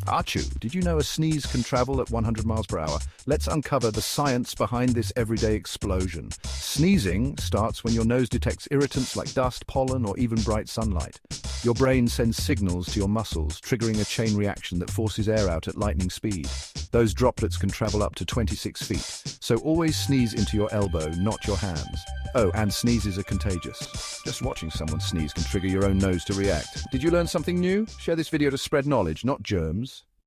Achoo, did you know a sneeze can travel at 100 miles per hour? Let's uncover the science behind this everyday explosion. Sneezing starts when your nose detects irritants like dust, pollen, or even bright sunlight. Your brain sends signals to your muscles, triggering a chain reaction that forces air out at lightning speed. Those droplets can travel up to 26 feet, so always sneeze into your elbow, not your hands. Oh, and sneezes are contagious. Just watching someone sneeze can trigger your own nose to react. Did you learn something new? Share this video to spread knowledge, not germs.